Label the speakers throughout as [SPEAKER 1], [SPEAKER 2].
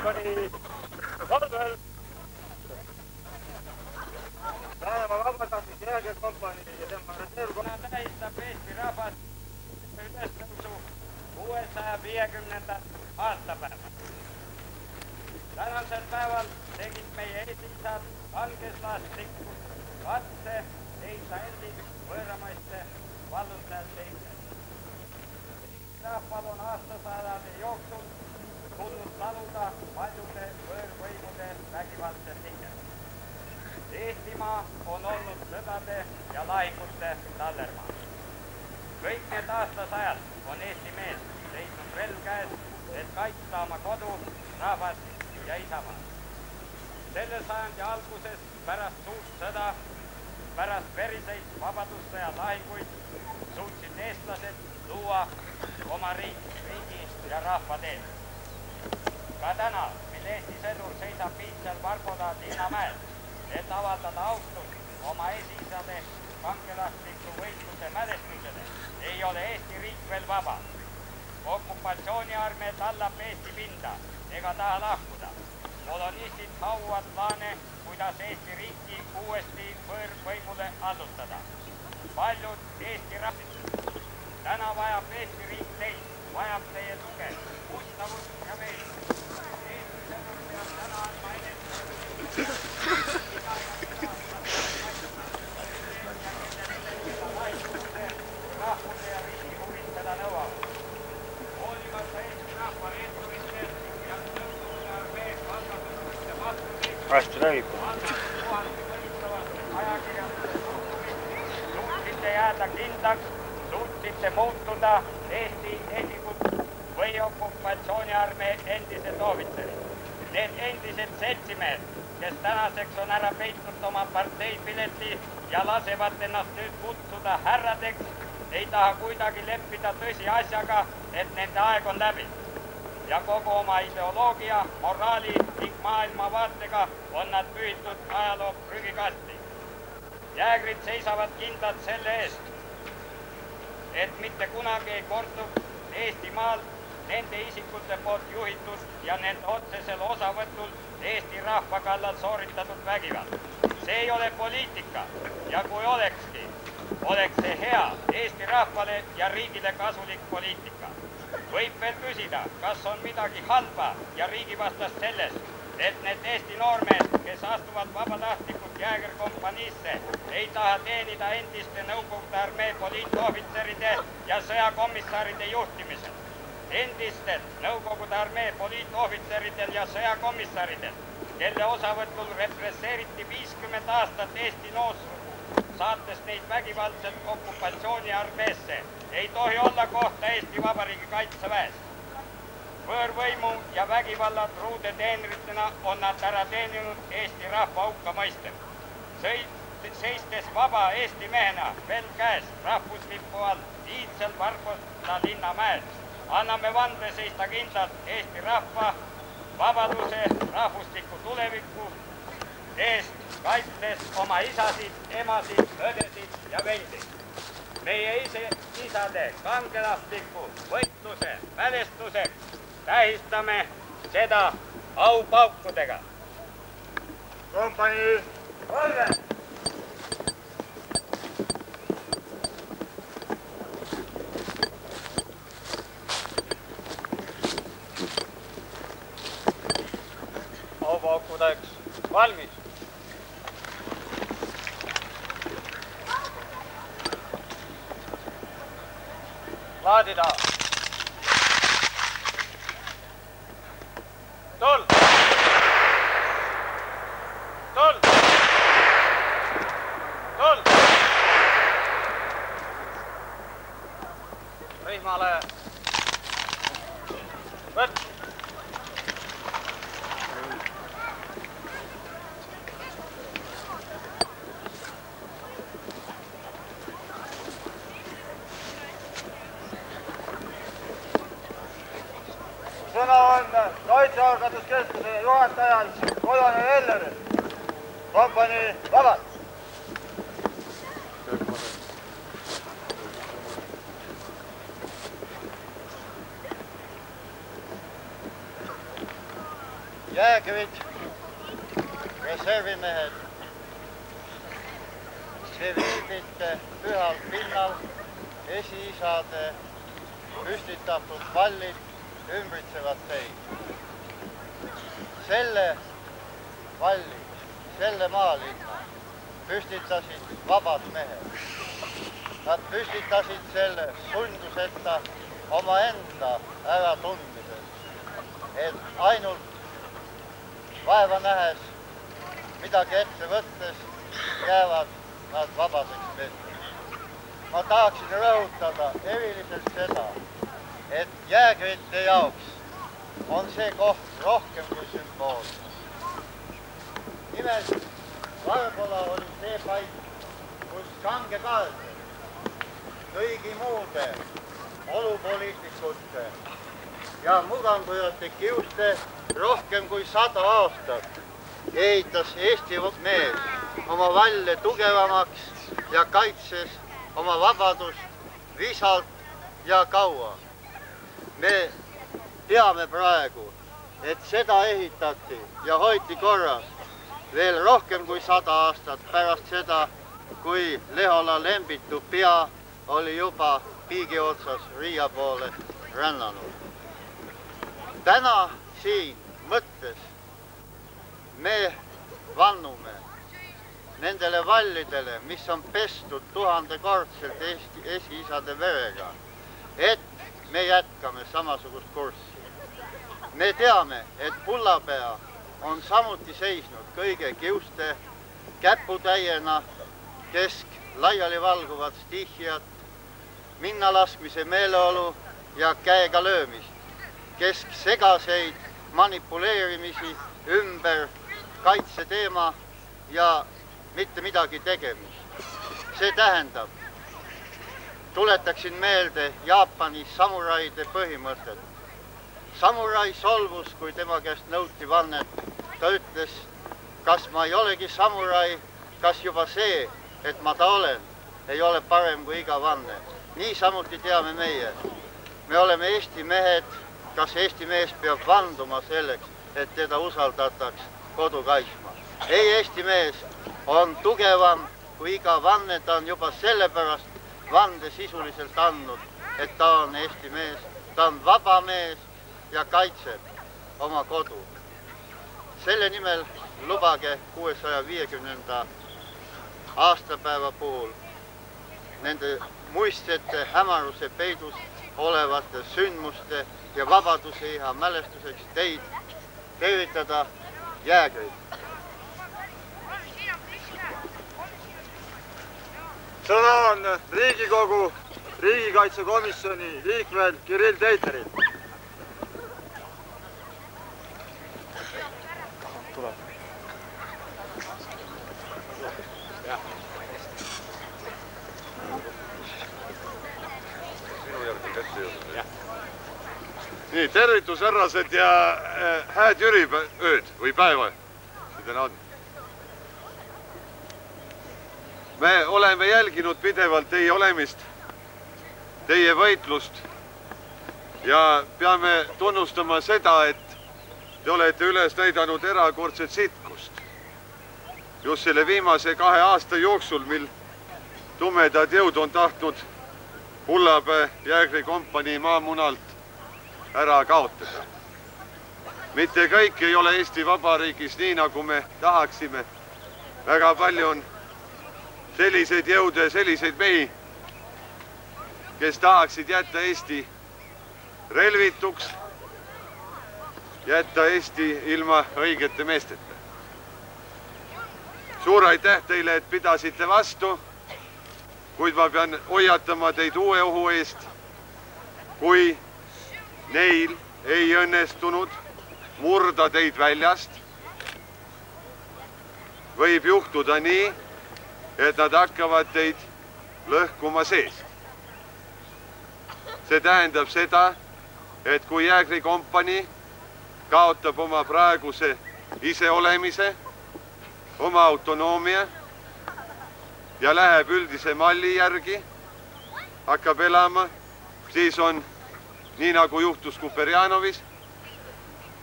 [SPEAKER 1] kompanii Valvel. Läänemaa vabatahtlik jäägerkompanii ja tema reservkompanii tähistab Eesti rahvast ülestõusu 650. aastapäeva. Tänasel päeval tegid meie esiisad kangeslaaslikud katse seista endid võõramaiste vallutajate ees. Rahval on aastasadade jooksul tulnud taluda paljude võõrvõimude vägivaldset hinget. Eestimaa on olnud sõdade ja lahingute tallermaa. Kõik need aastasajad on Eesti mees seisnud relv käes, et kaitsta oma kodu, rahvast ja isamaad. Selle sajandi alguses pärast suurt sõda, pärast veriseid vabadussõja lahinguid suutsid eestlased luua oma riigi ja rahva teel. Ka täna, mil Eesti sõdur seisab piitsel Varboda Linnamäel, et avaldada austust oma esiisade kangelasliku võitluse mälestusele, ei ole Eesti riik veel vaba. Okupatsiooniarmee tallab Eesti pinda ega taha lahkuda. Kolonistid hauavad plaane, kuidas Eesti riiki uuesti võõrvõimule allutada. Paljud Eesti rahvast. Täna vajab Eesti riik teid, vajab teie tuge, ustavust ja meelt. Eesti sõdur peab täna andma rahvuse ja riigi huvid seda nõuavad. Hoolimata Eesti rahva reeturiste ja nõukogude armee valdamise vastuseid
[SPEAKER 2] hästi räägib.
[SPEAKER 1] Suutsite jääda kindlaks, suutsite muutuda Eesti esikud või okupatsiooniarmee endised ohvitserid. Need endised seltsimehed, kes tänaseks on ära peitnud oma parteipileti ja lasevad ennast nüüd kutsuda härradeks, ei taha kuidagi leppida tõsiasjaga, et nende aeg on läbi. Ja kogu oma ideoloogia, moraali ning maailmavaatega on nad pühitud ajaloo prügikasti. Jäägrid seisavad kindlad selle eest, et mitte kunagi ei korduks Eestimaal nende isikute poolt juhitud ja nende otsesel osavõtul Eesti rahva kallal sooritatud vägivald. See ei ole poliitika ja kui olekski, oleks see hea Eesti rahvale ja riigile kasulik poliitika. Võib veel küsida, kas on midagi halba ja riigivastast selles, et need Eesti noormehed, kes astuvad vabatahtlikult jäägerkompaniisse, ei taha teenida endiste Nõukogude armee poliitohvitseride ja sõjakomissaride juhtimisel. Endistel Nõukogude armee poliitohvitseridel ja sõjakomissaridel, kelle osavõtul represseeriti 50 aastat Eesti noorsugu, saates neid vägivaldselt okupatsiooniarmeesse, ei tohi olla kohta Eesti Vabariigi kaitseväes. Võõrvõimu ja vägivalla truude teenritena on nad ära teeninud Eesti rahva hukka mõistev. Seistes vaba Eesti mehena veel käes rahvuslipu all iidsel Varboda Linnamäel, anname vande seista kindlalt Eesti rahva, vabaduse, rahvusliku tuleviku eest, kaitstes oma isasid, emasid, õdesid ja vendi. Meie isade kangelasliku võitluse mälestuseks tähistame seda aupaukudega.
[SPEAKER 2] Kompanii Valvel! Aupaukudeks valmis. Laadida. Tol! Tol! Tol! Rihmale. Võtt! Sõna on Kaitsealgatuskeskuse juhatajal kolonel Elleril. Kompanii vabad! jäägrid, reservimehed, te viibite pühal pinnal esiisade püstitatud vallid ümbritsevad teid. Selle valli, selle maalinna püstitasid vabad mehed. Nad püstitasid selle sunduseta omaenda äratundmises, et ainult vaeva nähes, midagi ette võttes, jäävad nad vabaseks meesteks. Ma tahaksin rõhutada eriliselt seda, et jäägrite jaoks on see koht rohkem kui sümboolne. Nimelt, Varbola oli see paik, kus kangekaelsed, kõigi muude olupoliitikute ja murrangujate kiuste rohkem kui 100 aastat ehitas Eesti mees oma valle tugevamaks ja kaitses oma vabadust visalt ja kaua. Me teame praegu, et seda ehitati ja hoiti korras veel rohkem kui 100 aastat pärast seda, kui Lehola Lembitu pea oli juba piigi otsas Riia poole rännanud. Täna siin mõttes me vannume nendele vallidele, mis on pestud 1000-kordselt Eesti esiisade verega, et me jätkame samasugust kurssi. Me teame, et Pullapea on samuti seisnud kõige kiuste käputäiena kesk laiali valguvat stiihiat, minnalaskmise meeleolu ja käega löömist, kesk segaseid manipuleerimisi ümber kaitseteema ja mitte midagi tegemist. See tähendab, tuletaksin meelde Jaapani samuraide põhimõtet. Samurai solvus, kui tema käest nõuti vannet. Ta ütles, kas ma ei olegi samurai, kas juba see, et ma ta olen, ei ole parem kui iga vanne. Nii samuti teame meie. Me oleme Eesti mehed, kas Eesti mees peab vanduma selleks, et teda usaldataks kodu kaitsma. Ei, Eesti mees on tugevam kui iga vanne, ta on juba sellepärast vande sisuliselt andnud, et ta on Eesti mees, ta on vaba mees ja kaitseb oma kodu. Selle nimel lubage 650. aastapäeva puhul nende muistsete hämaruse peidus olevate sündmuste ja vabaduse iha mälestuseks teid tervitada jäägrid.
[SPEAKER 3] Sõna on Riigikogu riigikaitsekomisjoni liikmel Kirill Teiteril.
[SPEAKER 4] Nii, tervitus härrased ja hääd Jüri ööd või päeva, see täna on. Me oleme jälginud pidevalt teie olemist, teie võitlust ja peame tunnustama seda, et te olete üles näidanud erakordset sitkust. Just selle viimase 2 aasta jooksul, mil tumedad jõud on tahtnud Pullapea jäägrikompanii maamunalt ära kaotada. Mitte kõik ei ole Eesti Vabariigis nii, nagu me tahaksime. Väga palju on selliseid jõude, selliseid mehi, kes tahaksid jätta Eesti relvituks, jätta Eesti ilma õigete meesteta. Suur aitäh teile, et pidasite vastu, kuid ma pean hoiatama teid uue ohu eest, kui neil ei õnnestunud murda teid väljast, võib juhtuda nii, et nad hakkavad teid lõhkuma seest. See tähendab seda, et kui jäägrikompanii kaotab oma praeguse iseolemise, oma autonoomia ja läheb üldise malli järgi, hakkab elama, siis on nii nagu juhtus Kuperjanovis,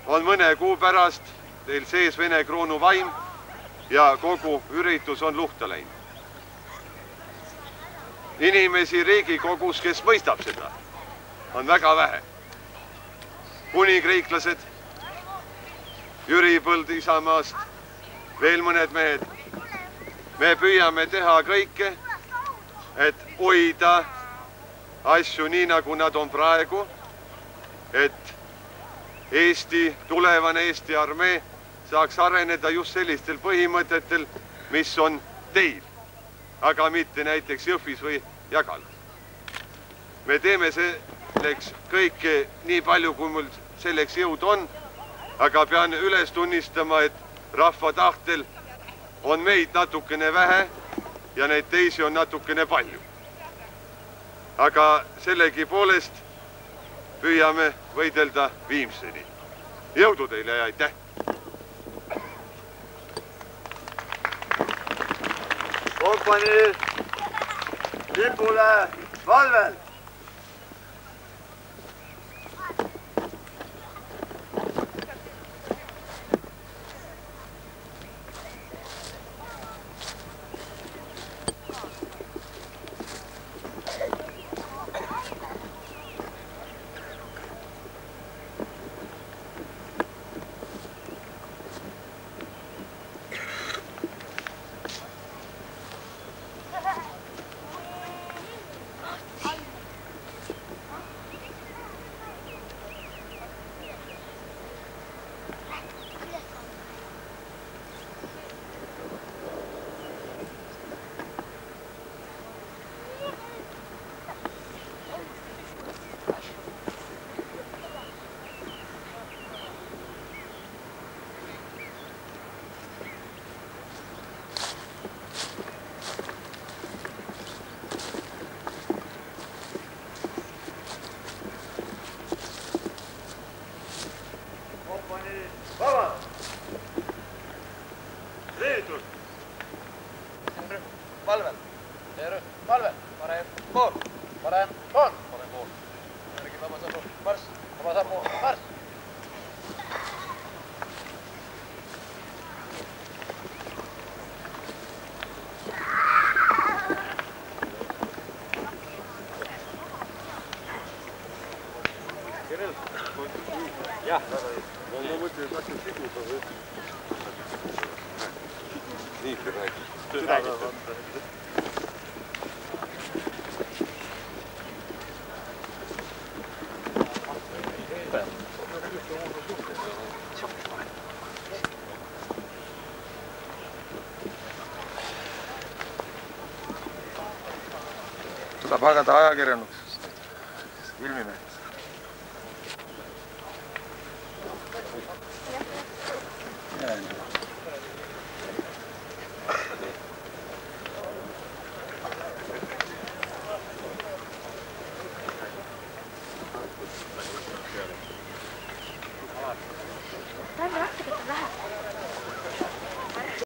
[SPEAKER 4] on mõne kuu pärast teil sees Vene kroonu vaim ja kogu üritus on luhta läinud. Inimesi Riigikogus, kes mõistab seda, on väga vähe. Kuningriiklased, Jüri Põld Isamaast, veel mõned mehed. Me püüame teha kõike, et hoida asju nii, nagu nad on praegu, et tulevane Eesti armee saaks areneda just sellistel põhimõtetel, mis on teil, aga mitte näiteks Jõhvis või Jagalas. Me teeme selleks kõike nii palju, kui mul selleks jõud on, aga pean üles tunnistama, et rahva tahtel on meid natukene vähe ja neid teisi on natukene palju. Aga sellegipoolest püüame võidelda viimseni. Jõudu teile ja aitäh!
[SPEAKER 3] Kompanii lipule valvel!
[SPEAKER 5] Valvel. Valvel. Parem pool. Parem pool. Parem pool. Järgi vaba sammu. Marss. Vaba sammu. Marss.
[SPEAKER 4] Kirill. Jah. Ma mõtlen, et hakkan siduda või? Nii, räägi.
[SPEAKER 5] Tuleb hakata ajakirjanuks. Filmime.